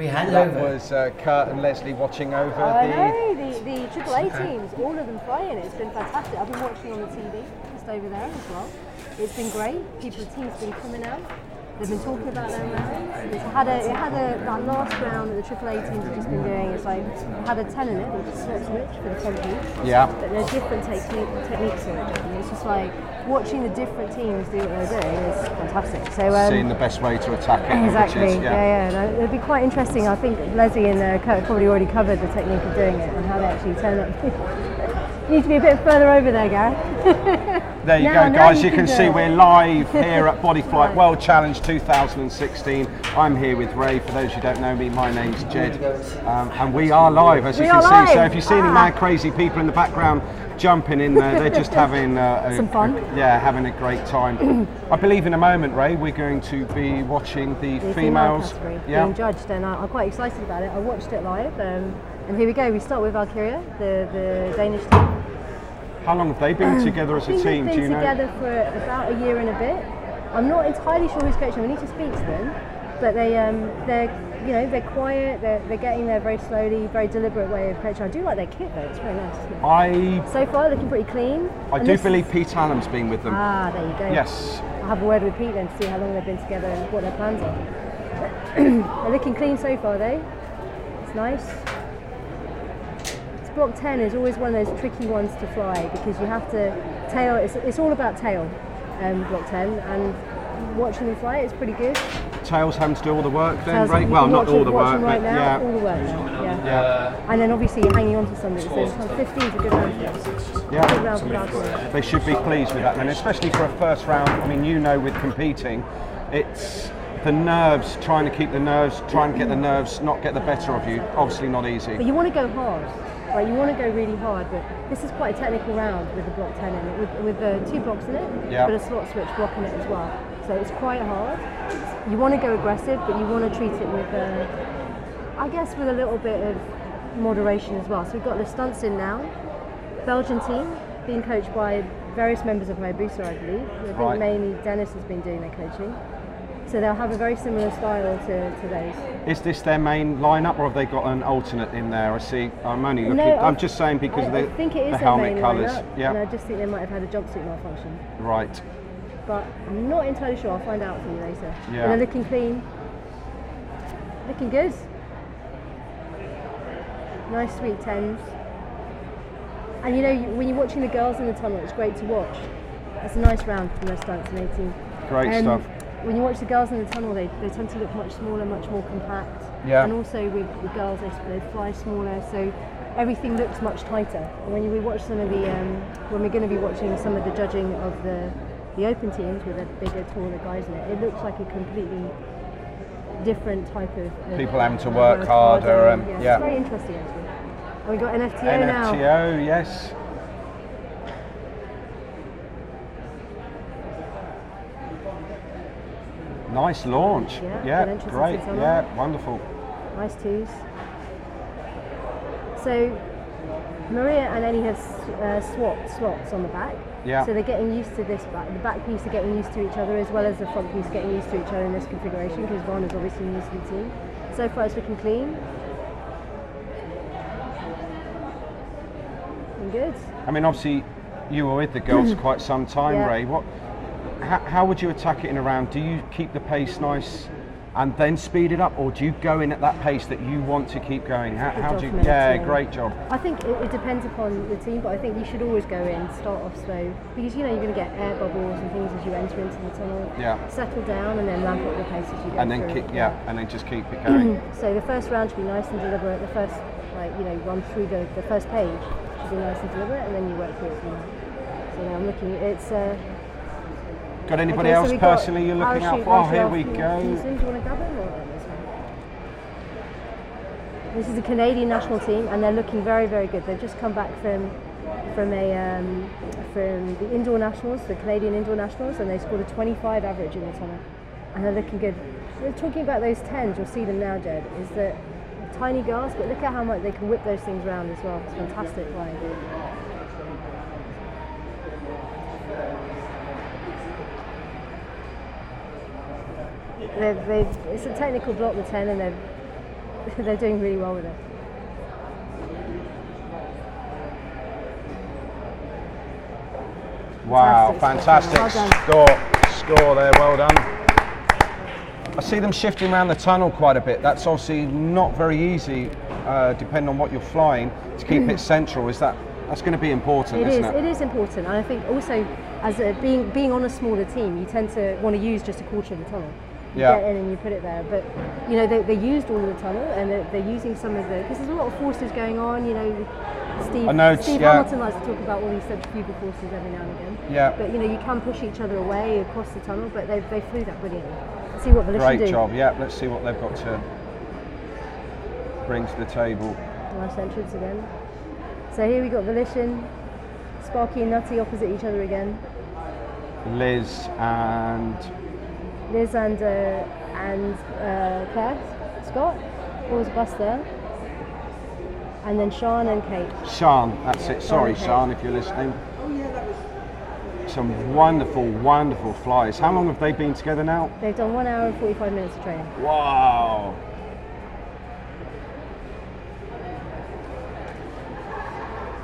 We hand that over. was Kurt and Leslie watching over the AAA teams, all of them flying. It's been fantastic. I've been watching on the TV, just over there as well. It's been great. Teams been coming out. They've been talking about their rounds. That last round that the AAA teams have just been doing. It's like it had a 10 in it, which is slot switch for the front piece. Yeah. But there's different techniques in it. And it's just like watching the different teams do what they're doing is fantastic. So seeing the best way to attack it. Exactly. Which is, No, it'd be quite interesting. I think Leslie and Kurt probably already covered the technique of doing it and how they actually turn up. You need to be a bit further over there, Gareth. There you go, guys. You can see we're live here at Body Flight World Challenge 2016. I'm here with Ray. For those who don't know me, my name's Jed, and we are live, as you can see. So if you see any mad, crazy people in the background jumping in there, they're just having some fun. Having a great time. I believe in a moment, Ray, we're going to be watching the females being judged, and I'm quite excited about it. I watched it live, and here we go. We start with Valkyria, the Danish team. How long have they been together as a team? They've been together for about a year and a bit. I'm not entirely sure who's coaching them. We need to speak to them, but they're quiet. They're getting there very slowly, very deliberate way of coaching. I do like their kit though; it's very nice, isn't it? So far, looking pretty clean. I do believe Pete Allen's been with them. There you go. Yes. I'll have a word with Pete then to see how long they've been together and what their plans are. They're looking clean so far, though. It's nice. Block 10 is always one of those tricky ones to fly because you have to tail. It's all about tail, block 10, and watching them fly it's pretty good. Tails having to do all the work then, right? Well, not all the work, but yeah. All the work now, yeah. And then obviously you're hanging on to something, so 15 is a good round for us. Yeah. Good round for Valkyrie. They should be pleased with that then, especially for a first round. I mean, with competing, it's the nerves, trying to keep the nerves, trying to get the nerves, not get the better of you, obviously not easy. But you want to go hard. Right, you want to go really hard, but this is quite a technical round with the block 10 in it, with the 2 blocks in it, but a slot switch block in it as well. So it's quite hard. You want to go aggressive, but you want to treat it with, I guess, with a little bit of moderation as well. So we've got the stunts in now. Belgian team, being coached by various members of Hayabusa, I believe. I think mainly Dennis has been doing their coaching. So they'll have a very similar style to those. Is this their main lineup, or have they got an alternate in there? I see. I'm only looking. No, I'm just saying because of the helmet colours. Yeah. And I just think they might have had a jumpsuit malfunction. Right. But I'm not entirely sure. I'll find out for you later. Yeah. And they're looking clean. Looking good. Nice sweet 10s. And when you're watching the girls in the tunnel, it's great to watch. That's a nice round from their stunts in 18. Great stuff. When you watch the girls in the tunnel, they tend to look much smaller, much more compact. Yeah. And also with the girls, they fly smaller, so everything looks much tighter. And when we watch some of the, when we're going to be watching some of the judging of the open teams with the bigger, taller guys in it, it looks like a completely different type of people having to work harder. It's very interesting actually. And we've got NFTO now. NFTO, yes. Nice launch. Yeah, great. Yeah, wonderful. Nice 2s. So Maria and Ellie have swapped slots on the back. Yeah. So they're getting used to this back. The back piece are getting used to each other as well as the front piece getting used to each other in this configuration because Von is obviously new to the team. So far it's looking clean. Looking good. I mean, obviously you were with the girls for quite some time, Ray. How would you attack it in a round? Do you keep the pace nice and then speed it up, or do you go in at that pace that you want to keep going? How do you? Yeah, great job. I think it depends upon the team, but I think you should always go in, start off slow, because you're going to get air bubbles and things as you enter into the tunnel. Yeah. Settle down and then ramp up the pace as you go. And then and then just keep it going. So the first round should be nice and deliberate. The first, run through the first page should be nice and deliberate, and then you work through it from there. So now I'm looking. It's. Got anybody else personally you're looking out for? Oh, here we go. Do you want to grab them or this one? This is the Canadian national team, and they're looking very, very good. They've just come back from the indoor nationals, the Canadian indoor nationals, and they scored a 25 average in the tunnel, and they're looking good. We're talking about those 10s. You'll see them now, Jed. Is that tiny girls, but look at how much they can whip those things around as well. It's fantastic flying. It's a technical block, the 10, and they're doing really well with it. Wow, fantastic score there, well done. I see them shifting around the tunnel quite a bit. That's obviously not very easy, depending on what you're flying, to keep it central. That's going to be important, isn't it? It is important, and I think also, as being on a smaller team, you tend to want to use just a quarter of the tunnel. You get in and you put it there, but you know they used all of the tunnel, and they're using some of the, because there's a lot of forces going on. You know, Steve Hamilton likes to talk about all these centrifugal forces every now and again. Yeah. But you know, you can push each other away across the tunnel, but they flew that brilliantly. Let's see what the Great job. Yeah. Let's see what they've got to bring to the table. Nice entrance again. So here we got Volition, Sparky and Nutty opposite each other again. Liz and Claire Scott, was Buster, and then Sean and Kate. Sean, that's it. Sorry, Sean, if you're listening. Some wonderful, wonderful flies. How long have they been together now? They've done 1 hour and 45 minutes of training. Wow.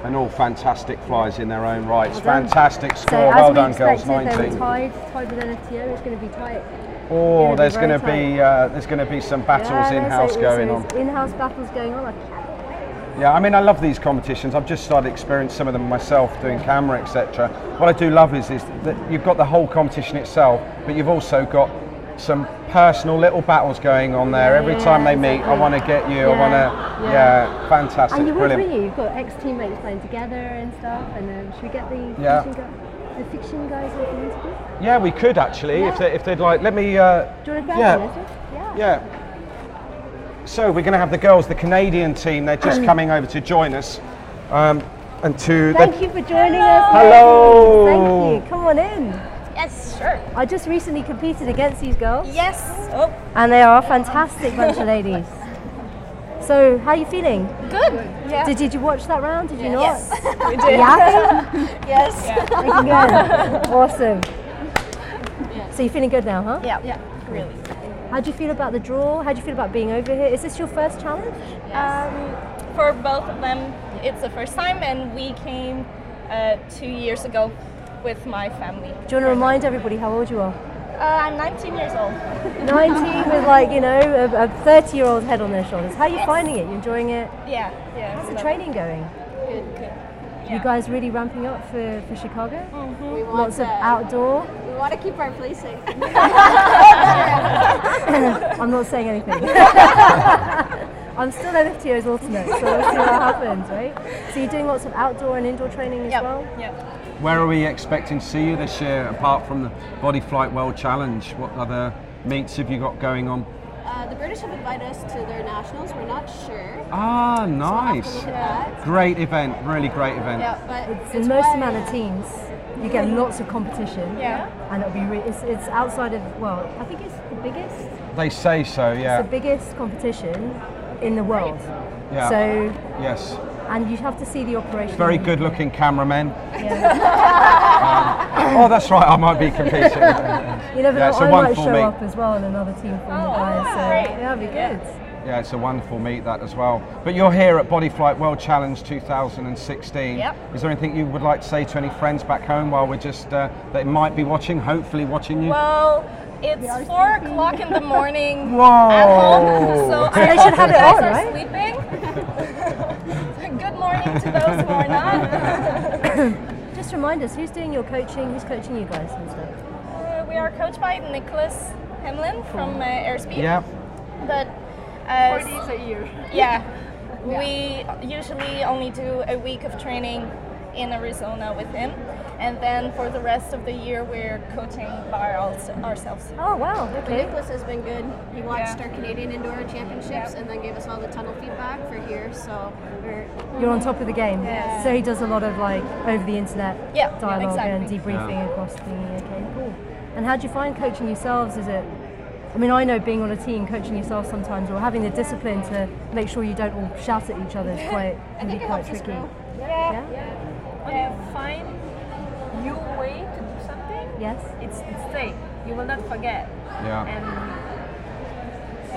And all fantastic flies in their own rights. Fantastic score. So well done, girls. 19. They were tied with NFTO. It's going to be tight. Oh, there's going to be some battles in-house going on. In-house battles going on. Yeah, I mean, I love these competitions. I've just started experiencing some of them myself, doing camera, etc. What I do love is that you've got the whole competition itself, but you've also got some personal little battles going on there. Every time they meet, I want to get you. I want to. Fantastic. And you brilliant. Would, you've got ex-teammates playing together and stuff. And should we get the fiction guys on the interview? Yeah, we could actually, if they'd like. Let me. Do you want to grab them? Yeah. So we're going to have the girls, the Canadian team. They're just coming over to join us. Thank you for joining us. Hello. Thank you. Come on in. Yes, sure. I just recently competed against these girls. Yes. Oh. And they are a fantastic bunch of ladies. So, how are you feeling? Good. Yeah. Did you watch that round? Did you not? Yes, we did. Yes. Looking good. Awesome. Yeah. So you're feeling good now, huh? Yeah. Yeah. Really. How do you feel about the draw? How do you feel about being over here? Is this your first challenge? For both of them, it's the first time, and we came 2 years ago with my family. Do you want to remind everybody how old you are? I'm 19 years old. 19 with a 30-year-old head on their shoulders. How are you finding it? You enjoying it? Yeah. How's the training going? Good. You guys really ramping up for Chicago? Mm-hmm. We want Lots of outdoor. We want to keep our placing. I'm not saying anything. I'm still NFTO's alternate, so we'll see what happens, right? So you're doing lots of outdoor and indoor training as well? Yep. Where are we expecting to see you this year, apart from the Body Flight World Challenge? What other meets have you got going on? The British have invited us to their nationals. We're not sure. Ah, nice. So we'll have to look at that. Great event, really great event. Yeah, but It's the most amount of teams. You get lots of competition. Yeah. And it'll be it's outside of, well, I think it's the biggest. They say so, yeah. It's the biggest competition in the world. Yeah. So, yes. and you have to see the operation. Very good looking cameramen. Yeah. Oh, that's right, I might be competing. You never know, it's a I might wonderful show meet. up as well in another team from you guys. So great. yeah, it'll be good. Yeah, it's a wonderful meet, that as well. But you're here at Body Flight World Challenge 2016. Yep. Is there anything you would like to say to any friends back home while we're just, that might be watching, hopefully watching you? Well, it's 4 o'clock in the morning Whoa. at home, so they should have it guys on, are right? sleeping. Good morning to those who are not. Just remind us, who's doing your coaching? Who's coaching you guys and stuff? We are coached by Nicholas Hemlin from Airspeed. Yeah. But 4 days a year. yeah, we usually only do a week of training in Arizona with him, and then for the rest of the year we're coaching by ourselves. Oh wow, okay. Nicholas has been good. He watched Yeah. our Canadian Indoor Championships and then gave us all the tunnel feedback for here. So You're on top of the game. Yeah. So he does a lot of over the internet Yeah, dialogue and exactly. debriefing across the. Okay, cool. And how do you find coaching yourselves? Is it? I mean, I know being on a team, coaching yourself sometimes, or having the discipline to make sure you don't all shout at each other is quite tricky. Yeah. When you find your way to do something, Yes. it's stay. You will not forget. Yeah. And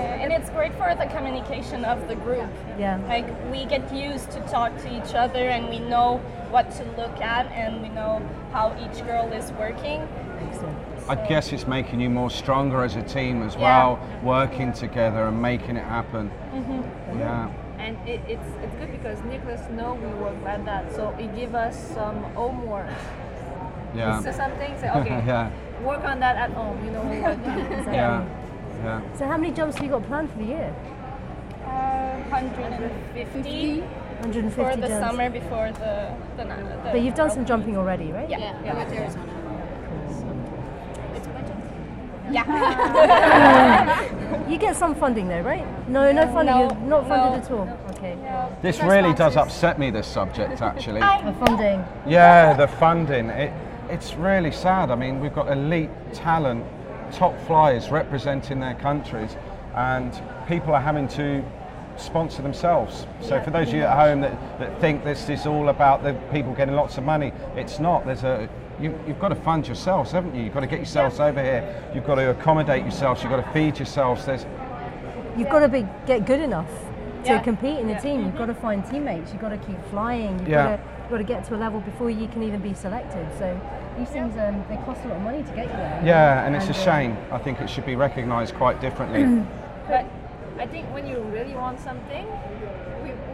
And it's great for the communication of the group. Yeah. Like we get used to talk to each other and we know what to look at and we know how each girl is working. I guess it's making you more stronger as a team as well, working together and making it happen. Yeah. And it's good because Nicholas know we work like that, so it give us some homework. Yeah. So something, say okay, work on that at home. You know what? Yeah. Yeah. So how many jumps have you got planned for the year? 150 150 for the jumps. summer before the But you've done some jumping already, right? Yeah. We went to Arizona. It's budget. Yeah. You get some funding though, right? No funding. No, You're not funded no. at all. Okay. This really does upset me, this subject, actually. The funding. Yeah, the funding. It's really sad. I mean, we've got elite talent, top flyers representing their countries, and people are having to sponsor themselves. So for those of you at home that think this is all about the people getting lots of money, it's not. You've got to fund yourselves, haven't you? You've got to get yourselves over here. You've got to accommodate yourselves. You've got to feed yourselves. You've got to get good enough to compete in a team. You've got to find teammates. You've got to keep flying. You've got to get to a level before you can even be selected. So these things, they cost a lot of money to get you there. Yeah, and it's a shame. I think it should be recognised quite differently. But I think when you really want something,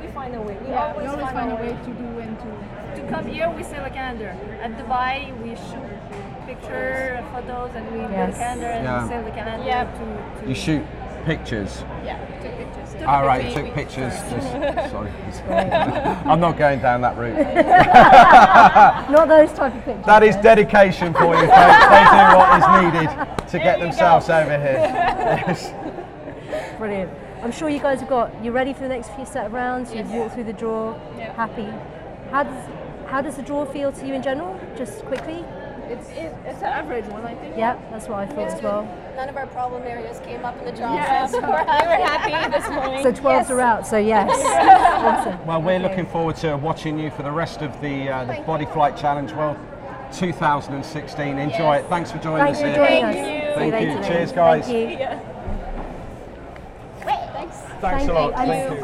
we find a way. We always find a way to do and to come here. We sell a calendar. At Dubai, we shoot picture, photos, and we build a calendar and sell the calendar. Yeah. To You shoot pictures. Yeah, took pictures. All right, you took pictures. Sorry. I'm not going down that route. Not those type of pictures. That is dedication for you, folks. They do what is needed to get themselves over here. Yes. Brilliant. I'm sure you guys you're ready for the next few set of rounds. You've walked through the draw, happy. How does the draw feel to you in general? Just quickly. It's an average one, I think. Yeah, that's what I thought as well. None of our problem areas came up in the draw. So we're happy this morning. So 12s are out, so yes. Awesome. Well, we're looking forward to watching you for the rest of the Body Flight Challenge World 2016. Enjoy it. Thanks for joining us Thanks for here. joining us. Thank you. See you Thank you. later. Cheers, guys. Thank you. Yeah. Thanks a lot. you. Thank you.